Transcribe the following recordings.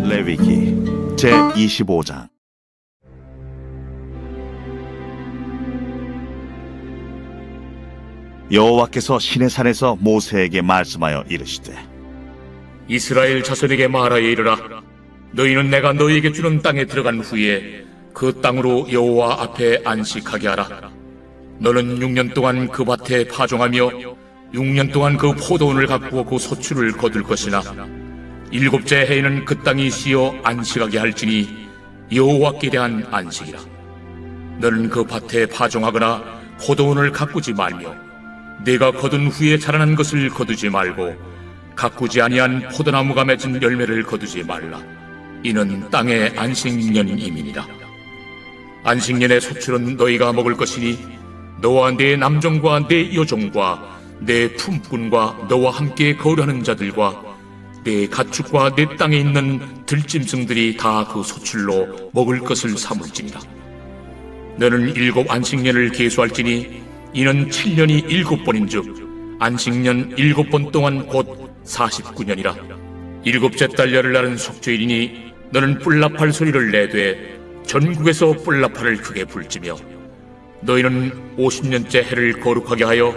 레위기 제25장. 여호와께서 시내산에서 모세에게 말씀하여 이르시되, 이스라엘 자손에게 말하여 이르라. 너희는 내가 너희에게 주는 땅에 들어간 후에 그 땅으로 여호와 앞에 안식하게 하라. 너는 6년 동안 그 밭에 파종하며 6년 동안 그 포도원을 가꾸어 그 소출을 거둘 것이나 7째 해에는 그 땅이 쉬어 안식하게 할지니 여호와께 대한 안식이라. 너는 그 밭에 파종하거나 포도원을 가꾸지 말며 내가 거둔 후에 자라난 것을 거두지 말고 가꾸지 아니한 포도나무가 맺은 열매를 거두지 말라. 이는 땅의 안식년임이니라. 안식년의 소출은 너희가 먹을 것이니 너와 네 남종과 네 여종과 네 품꾼과 너와 함께 거류하는 자들과 네 가축과 네 땅에 있는 들짐승들이 다 그 소출로 먹을 것을 삼을지니라. 너는 7 안식년을 계수할지니 이는 7년이 7번인즉 안식년 7번 동안 곧 49년이라. 7째 달 열흘날은 속죄일이니 너는 뿔나팔 소리를 내되 전국에서 뿔나팔을 크게 불지며 너희는 50년째 해를 거룩하게 하여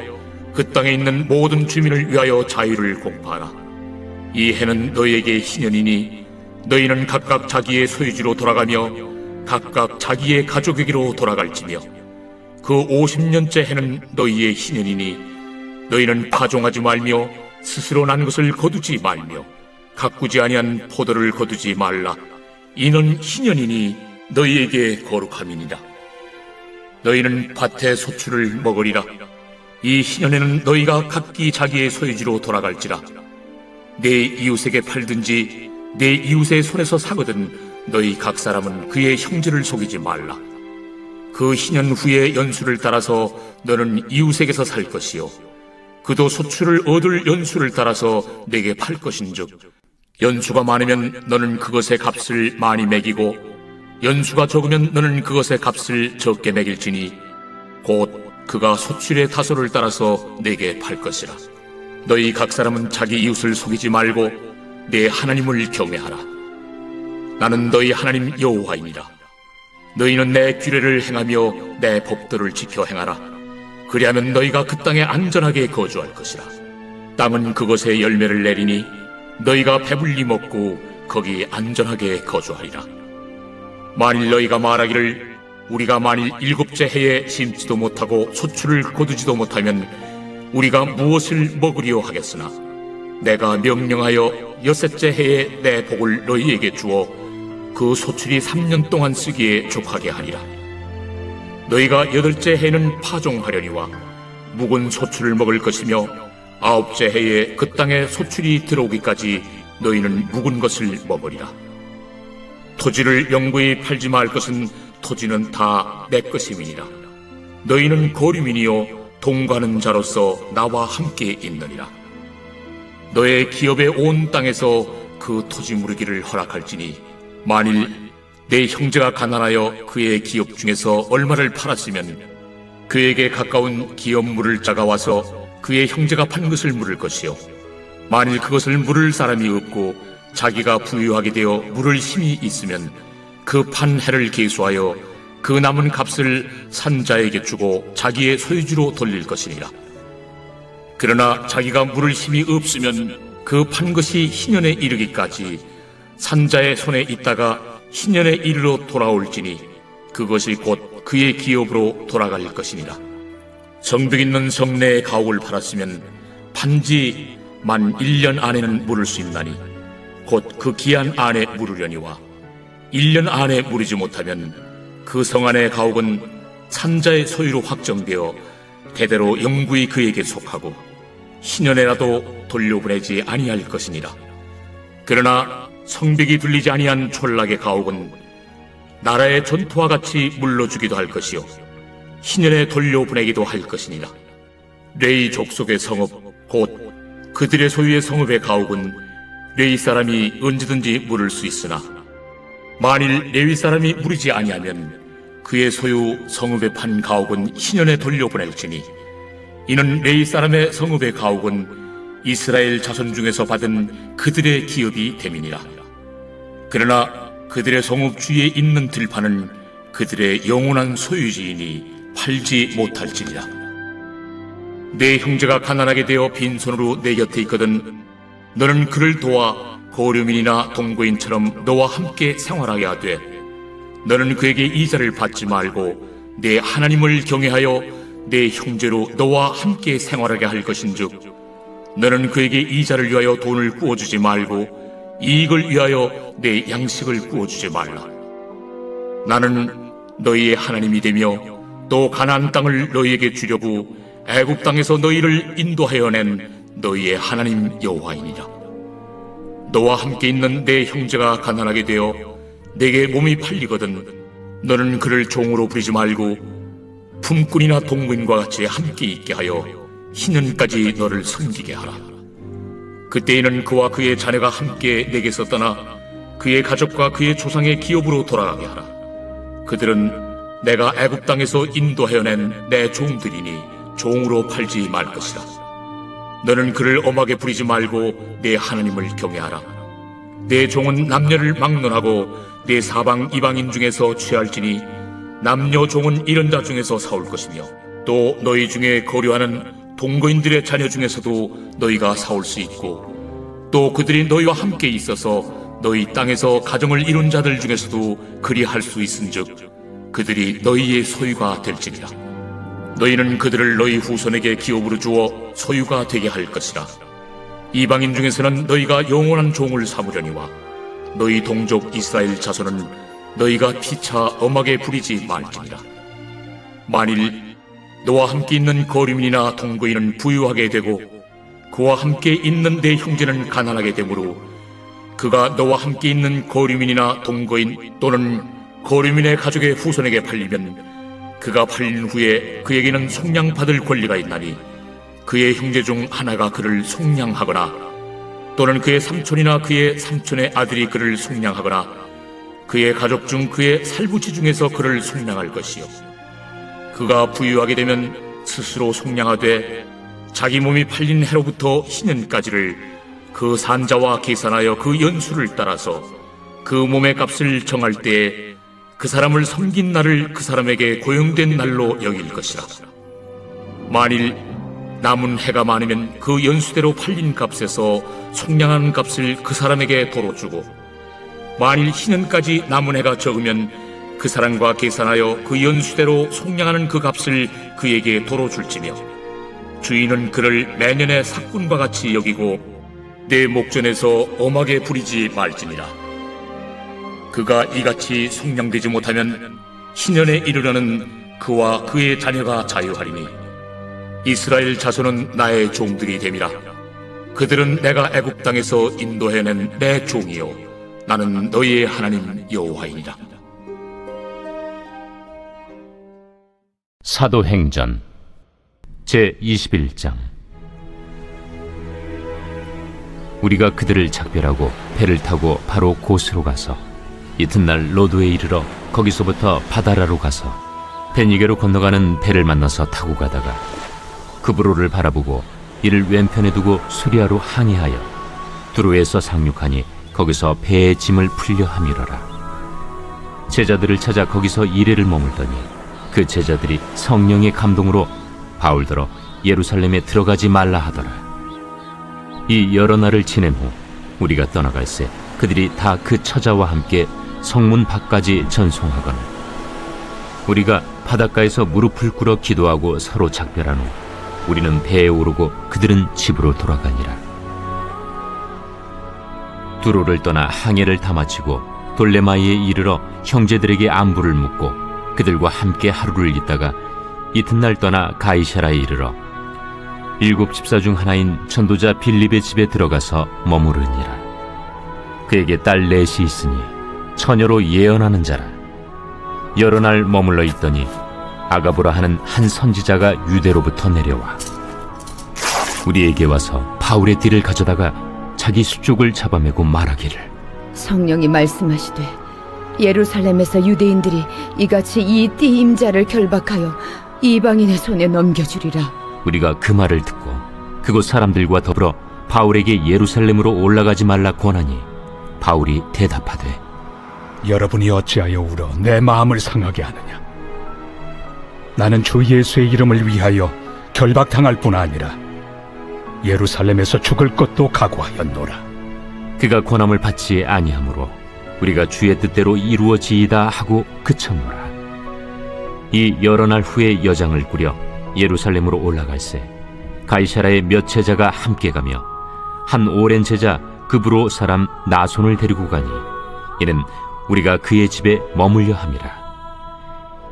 그 땅에 있는 모든 주민을 위하여 자유를 공포하라. 이 해는 너희에게 희년이니 너희는 각각 자기의 소유지로 돌아가며 각각 자기의 가족에게로 돌아갈지며 그 50년째 해는 너희의 희년이니 너희는 파종하지 말며 스스로 난 것을 거두지 말며 가꾸지 아니한 포도를 거두지 말라. 이는 희년이니 너희에게 거룩함이니라. 너희는 밭의 소출을 먹으리라. 이 희년에는 너희가 각기 자기의 소유지로 돌아갈지라. 내 이웃에게 팔든지 내 이웃의 손에서 사거든 너희 각 사람은 그의 형제를 속이지 말라. 그 희년 후에 연수를 따라서 너는 이웃에게서 살 것이요 그도 소출을 얻을 연수를 따라서 내게 팔 것인즉 연수가 많으면 너는 그것의 값을 많이 매기고 연수가 적으면 너는 그것의 값을 적게 매길지니 곧 그가 소출의 다소를 따라서 내게 팔 것이라. 너희 각 사람은 자기 이웃을 속이지 말고 내 하나님을 경외하라. 나는 너희 하나님 여호와이니라. 너희는 내 규례를 행하며 내 법도를 지켜 행하라. 그리하면 너희가 그 땅에 안전하게 거주할 것이라. 땅은 그것에 열매를 내리니 너희가 배불리 먹고 거기 안전하게 거주하리라. 만일 너희가 말하기를 우리가 만일 7째 해에 심지도 못하고 소출을 거두지도 못하면 우리가 무엇을 먹으리요 하겠으나 내가 명령하여 6째 해에 내 복을 너희에게 주어 그 소출이 3년 동안 쓰기에 족하게 하리라. 너희가 8째 해에는 파종하려니와 묵은 소출을 먹을 것이며 9째 해에 그 땅에 소출이 들어오기까지 너희는 묵은 것을 먹으리라. 토지를 영구히 팔지 말 것은 토지는 다 내 것임이니라. 너희는 거류민이요 동거하는 자로서 나와 함께 있느니라. 너의 기업의 온 땅에서 그 토지 무르기를 허락할지니 만일 내 형제가 가난하여 그의 기업 중에서 얼마를 팔았으면 그에게 가까운 기업 물을 자가 와서 그의 형제가 판 것을 물을 것이요 만일 그것을 물을 사람이 없고 자기가 부유하게 되어 물을 힘이 있으면 그 판 해를 계수하여 그 남은 값을 산자에게 주고 자기의 소유지로 돌릴 것이니라. 그러나 자기가 물을 힘이 없으면 그 판 것이 희년에 이르기까지 산자의 손에 있다가 희년에 이르러 돌아올지니 그것이 곧 그의 기업으로 돌아갈 것이니라. 성벽 있는 성내의 가옥을 팔았으면 판지 만 1년 안에는 물을 수 있나니 곧 그 기한 안에 물으려니와 1년 안에 물이지 못하면 그 성 안의 가옥은 산자의 소유로 확정되어 대대로 영구히 그에게 속하고 희년에라도 돌려보내지 아니할 것이니라. 그러나 성벽이 둘리지 아니한 촌락의 가옥은 나라의 전토와 같이 물러주기도 할 것이요 희년에 돌려보내기도 할 것이니라. 레위 족속의 성읍 곧 그들의 소유의 성읍의 가옥은 레위 사람이 언제든지 물을 수 있으나 만일 레위 사람이 물이지 아니하면 그의 소유 성읍에 판 가옥은 희년에 돌려보낼지니 이는 레위 사람의 성읍의 가옥은 이스라엘 자손 중에서 받은 그들의 기업이 됨이니라. 그러나 그들의 성읍 주위에 있는 들판은 그들의 영원한 소유지이니 팔지 못할지니라. 내 형제가 가난하게 되어 빈손으로 내 곁에 있거든 너는 그를 도와 고려민이나 동거인처럼 너와 함께 생활하게 하되 너는 그에게 이자를 받지 말고 내 하나님을 경외하여 내 형제로 너와 함께 생활하게 할 것인즉 너는 그에게 이자를 위하여 돈을 구워주지 말고 이익을 위하여 내 양식을 구워주지 말라. 나는 너희의 하나님이 되며 또 가나안 땅을 너희에게 주려고 애굽 땅에서 너희를 인도하여 낸 너희의 하나님 여호와이니라. 너와 함께 있는 내 형제가 가난하게 되어 내게 몸이 팔리거든 너는 그를 종으로 부리지 말고 품꾼이나 동거인과 같이 함께 있게 하여 희년까지 너를 섬기게 하라. 그때에는 그와 그의 자녀가 함께 내게서 떠나 그의 가족과 그의 조상의 기업으로 돌아가게 하라. 그들은 내가 애굽 땅에서 인도하여 낸 내 종들이니 종으로 팔지 말 것이다. 너는 그를 엄하게 부리지 말고 내 하나님을 경외하라. 내 종은 남녀를 막론하고 내 사방 이방인 중에서 취할지니 남녀 종은 이런 자 중에서 사올 것이며 또 너희 중에 거류하는 동거인들의 자녀 중에서도 너희가 사올 수 있고 또 그들이 너희와 함께 있어서 너희 땅에서 가정을 이룬 자들 중에서도 그리할 수 있은즉 그들이 너희의 소유가 될지니라. 너희는 그들을 너희 후손에게 기업으로 주어 소유가 되게 할 것이라. 이방인 중에서는 너희가 영원한 종을 삼으려니와 너희 동족 이스라엘 자손은 너희가 피차 엄하게 부리지 말지니라. 만일 너와 함께 있는 거류민이나 동거인은 부유하게 되고 그와 함께 있는 내 형제는 가난하게 되므로 그가 너와 함께 있는 거류민이나 동거인 또는 거류민의 가족의 후손에게 팔리면 그가 팔린 후에 그에게는 속량받을 권리가 있나니 그의 형제 중 하나가 그를 속량하거나 또는 그의 삼촌이나 그의 삼촌의 아들이 그를 속량하거나 그의 가족 중 그의 살부치 중에서 그를 속량할 것이요. 그가 부유하게 되면 스스로 속량하되 자기 몸이 팔린 해로부터 희년까지를 그 산자와 계산하여 그 연수를 따라서 그 몸의 값을 정할 때에 그 사람을 섬긴 날을 그 사람에게 고용된 날로 여길 것이라. 만일 남은 해가 많으면 그 연수대로 팔린 값에서 속량한 값을 그 사람에게 도로 주고 만일 희년까지 남은 해가 적으면 그 사람과 계산하여 그 연수대로 속량하는 그 값을 그에게 도로 줄지며 주인은 그를 매년의 삭군과 같이 여기고 내 목전에서 엄하게 부리지 말지니라. 그가 이같이 속량되지 못하면 희년에 이르려는 그와 그의 자녀가 자유하리니 이스라엘 자손은 나의 종들이 됨이라. 그들은 내가 애굽 땅에서 인도해낸 내 종이요 나는 너희의 하나님 여호와이니라. 사도행전 제21장. 우리가 그들을 작별하고 배를 타고 바로 고스로 가서 이튿날 로도에 이르러 거기서부터 바다라로 가서 베니게로 건너가는 배를 만나서 타고 가다가 그브로를 바라보고 이를 왼편에 두고 수리아로 항해하여 두로에서 상륙하니 거기서 배의 짐을 풀려 함이러라. 제자들을 찾아 거기서 이레를 머물더니 그 제자들이 성령의 감동으로 바울더러 예루살렘에 들어가지 말라 하더라. 이 여러 날을 지낸 후 우리가 떠나갈새 그들이 다 그 처자와 함께 성문 밖까지 전송하거늘 우리가 바닷가에서 무릎을 꿇어 기도하고 서로 작별한 후 우리는 배에 오르고 그들은 집으로 돌아가니라. 두로를 떠나 항해를 다 마치고 돌레마이에 이르러 형제들에게 안부를 묻고 그들과 함께 하루를 있다가 이튿날 떠나 가이사라에 이르러 7 집사 중 하나인 전도자 빌립의 집에 들어가서 머무르니라. 그에게 딸 넷이 있으니 처녀로 예언하는 자라. 여러 날 머물러 있더니 아가보라 하는 한 선지자가 유대로부터 내려와 우리에게 와서 바울의 띠를 가져다가 자기 수족을 잡아매고 말하기를 성령이 말씀하시되 예루살렘에서 유대인들이 이같이 이 띠 임자를 결박하여 이방인의 손에 넘겨주리라. 우리가 그 말을 듣고 그곳 사람들과 더불어 바울에게 예루살렘으로 올라가지 말라 권하니 바울이 대답하되 여러분이 어찌하여 울어 내 마음을 상하게 하느냐? 나는 주 예수의 이름을 위하여 결박당할 뿐 아니라 예루살렘에서 죽을 것도 각오하였노라. 그가 권함을 받지 아니하므로 우리가 주의 뜻대로 이루어지이다 하고 그쳤노라. 이 여러 날 후에 여장을 꾸려 예루살렘으로 올라갈새 가이사라의 몇 제자가 함께 가며 한 오랜 제자 그브로 사람 나손을 데리고 가니 이는 우리가 그의 집에 머물려 함이라.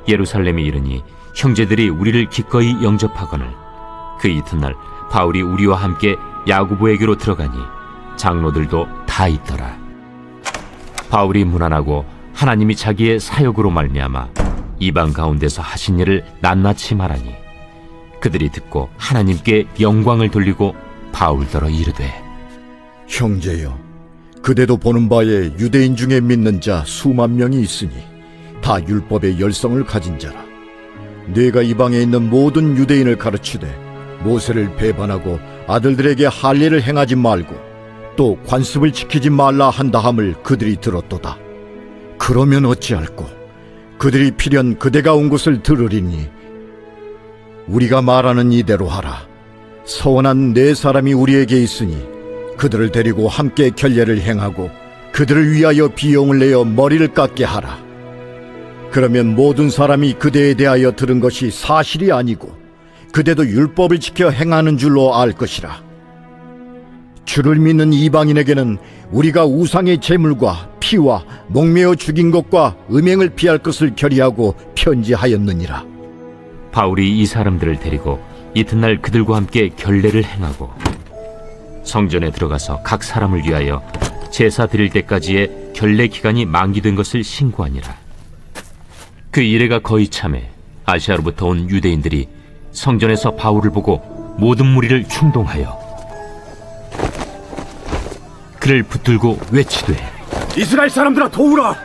예루살렘에 이르니 형제들이 우리를 기꺼이 영접하거늘 그 이튿날 바울이 우리와 함께 야고보에게로 들어가니 장로들도 다 있더라. 바울이 문안하고 하나님이 자기의 사역으로 말미암아 이방 가운데서 하신 일을 낱낱이 말하니 그들이 듣고 하나님께 영광을 돌리고 바울더러 이르되 형제여, 그대도 보는 바에 유대인 중에 믿는 자 수만 명이 있으니 다 율법의 열성을 가진 자라. 네가 이방에 있는 모든 유대인을 가르치되 모세를 배반하고 아들들에게 할례를 행하지 말고 또 관습을 지키지 말라 한다함을 그들이 들었도다. 그러면 어찌할꼬? 그들이 필연 그대가 온 곳을 들으리니 우리가 말하는 이대로 하라. 서원한 네 사람이 우리에게 있으니 그들을 데리고 함께 결례를 행하고 그들을 위하여 비용을 내어 머리를 깎게 하라. 그러면 모든 사람이 그대에 대하여 들은 것이 사실이 아니고 그대도 율법을 지켜 행하는 줄로 알 것이라. 주를 믿는 이방인에게는 우리가 우상의 제물과 피와 목매어 죽인 것과 음행을 피할 것을 결의하고 편지하였느니라. 바울이 이 사람들을 데리고 이튿날 그들과 함께 결례를 행하고 성전에 들어가서 각 사람을 위하여 제사 드릴 때까지의 결례 기간이 만기된 것을 신고하니라. 그 이래가 거의 참에 아시아로부터 온 유대인들이 성전에서 바울을 보고 모든 무리를 충동하여 그를 붙들고 외치되 이스라엘 사람들아 도우라!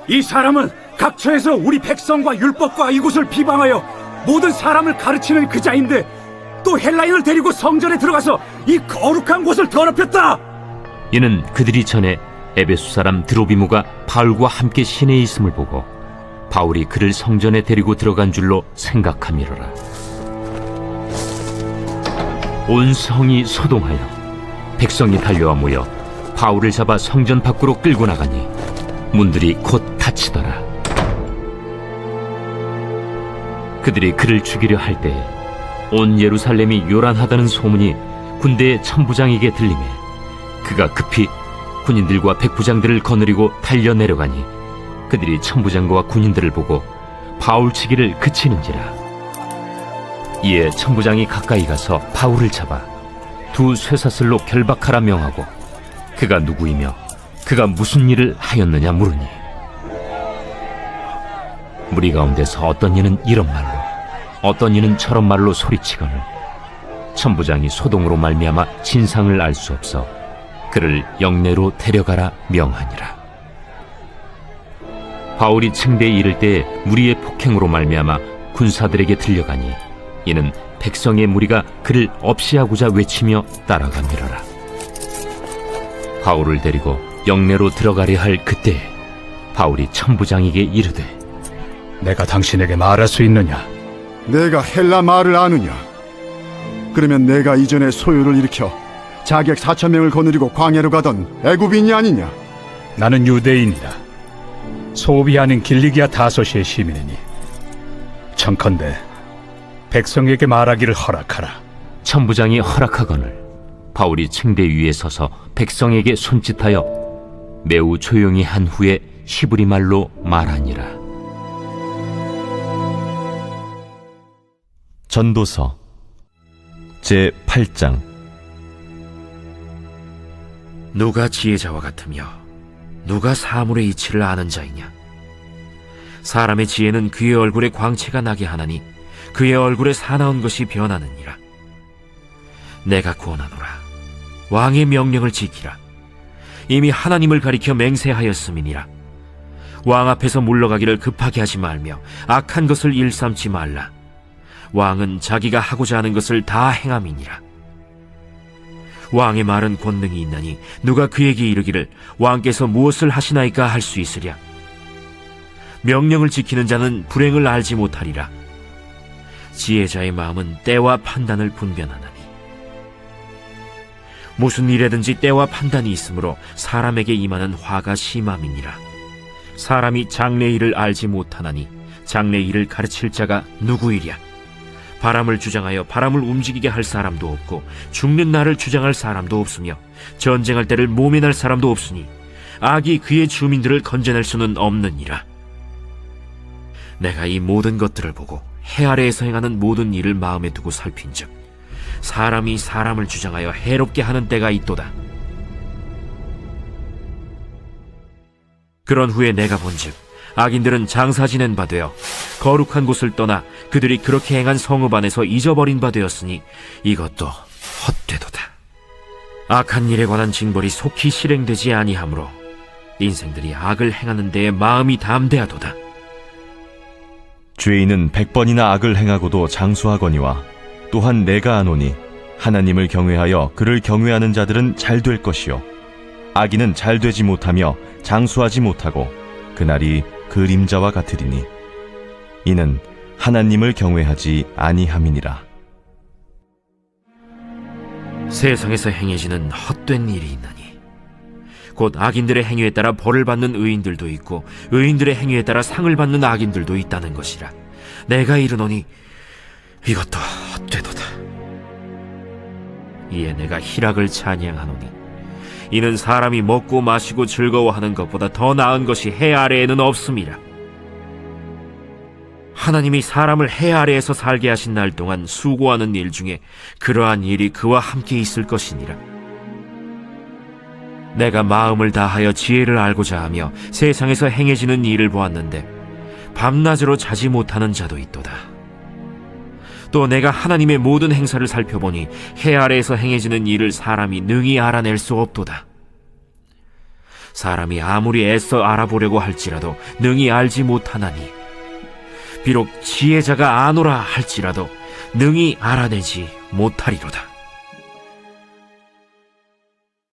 이 사람은 각처에서 우리 백성과 율법과 이곳을 비방하여 모든 사람을 가르치는 그 자인데 또 헬라인을 데리고 성전에 들어가서 이 거룩한 곳을 더럽혔다! 이는 그들이 전에 에베소 사람 드로비모가 바울과 함께 시내에 있음을 보고 바울이 그를 성전에 데리고 들어간 줄로 생각함이로라. 온 성이 소동하여 백성이 달려와 모여 바울을 잡아 성전 밖으로 끌고 나가니 문들이 곧 닫히더라. 그들이 그를 죽이려 할 때에 온 예루살렘이 요란하다는 소문이 군대의 천부장에게 들리매 그가 급히 군인들과 백부장들을 거느리고 달려 내려가니 그들이 천부장과 군인들을 보고 바울 치기를 그치는지라. 이에 천부장이 가까이 가서 바울을 잡아 두 쇠사슬로 결박하라 명하고 그가 누구이며 그가 무슨 일을 하였느냐 물으니 무리 가운데서 어떤 이는 이런 말로 어떤 이는 저런 말로 소리치거늘 천부장이 소동으로 말미암아 진상을 알 수 없어 그를 영내로 데려가라 명하니라. 바울이 층대에 이를 때에 무리의 폭행으로 말미암아 군사들에게 들려가니 이는 백성의 무리가 그를 없이하고자 외치며 따라가미러라. 바울을 데리고 영내로 들어가려 할 그때에 바울이 천부장에게 이르되 내가 당신에게 말할 수 있느냐? 내가 헬라 말을 아느냐? 그러면 내가 이전에 소요를 일으켜 자객 4,000명을 거느리고 광야로 가던 애굽인이 아니냐? 나는 유대인이다. 소비 아닌 길리기아 다소시의 시민이니 청컨대 백성에게 말하기를 허락하라. 천부장이 허락하거늘 바울이 층대 위에 서서 백성에게 손짓하여 매우 조용히 한 후에 히브리 말로 말하니라. 전도서 제8장. 누가 지혜자와 같으며 누가 사물의 이치를 아는 자이냐? 사람의 지혜는 그의 얼굴에 광채가 나게 하나니 그의 얼굴에 사나운 것이 변하느니라. 내가 구원하노라. 왕의 명령을 지키라. 이미 하나님을 가리켜 맹세하였음이니라. 왕 앞에서 물러가기를 급하게 하지 말며 악한 것을 일삼지 말라. 왕은 자기가 하고자 하는 것을 다 행함이니라. 왕의 말은 권능이 있나니 누가 그에게 이르기를 왕께서 무엇을 하시나이까 할 수 있으랴. 명령을 지키는 자는 불행을 알지 못하리라. 지혜자의 마음은 때와 판단을 분별하나니 무슨 일에든지 때와 판단이 있으므로 사람에게 임하는 화가 심함이니라. 사람이 장래의 일을 알지 못하나니 장래의 일을 가르칠 자가 누구이랴. 바람을 주장하여 바람을 움직이게 할 사람도 없고 죽는 날을 주장할 사람도 없으며 전쟁할 때를 모면할 사람도 없으니 악이 그의 주민들을 건져낼 수는 없느니라. 내가 이 모든 것들을 보고 해 아래에서 행하는 모든 일을 마음에 두고 살핀즉 사람이 사람을 주장하여 해롭게 하는 때가 있도다. 그런 후에 내가 본즉 악인들은 장사 지낸 바 되어 거룩한 곳을 떠나 그들이 그렇게 행한 성읍 안에서 잊어버린 바 되었으니 이것도 헛되도다. 악한 일에 관한 징벌이 속히 실행되지 아니하므로 인생들이 악을 행하는 데에 마음이 담대하도다. 죄인은 100번이나 악을 행하고도 장수하거니와 또한 내가 아노니 하나님을 경외하여 그를 경외하는 자들은 잘 될 것이요 악인은 잘 되지 못하며 장수하지 못하고 그날이 그림자와 같으리니 이는 하나님을 경외하지 아니함이니라. 세상에서 행해지는 헛된 일이 있나니 곧 악인들의 행위에 따라 벌을 받는 의인들도 있고 의인들의 행위에 따라 상을 받는 악인들도 있다는 것이라. 내가 이르노니 이것도 헛되도다. 이에 내가 희락을 찬양하노니 이는 사람이 먹고 마시고 즐거워하는 것보다 더 나은 것이 해 아래에는 없음이라. 하나님이 사람을 해 아래에서 살게 하신 날 동안 수고하는 일 중에 그러한 일이 그와 함께 있을 것이니라. 내가 마음을 다하여 지혜를 알고자 하며 세상에서 행해지는 일을 보았는데 밤낮으로 자지 못하는 자도 있도다. 또 내가 하나님의 모든 행사를 살펴보니 해 아래에서 행해지는 일을 사람이 능히 알아낼 수 없도다. 사람이 아무리 애써 알아보려고 할지라도 능히 알지 못하나니 비록 지혜자가 아노라 할지라도 능히 알아내지 못하리로다.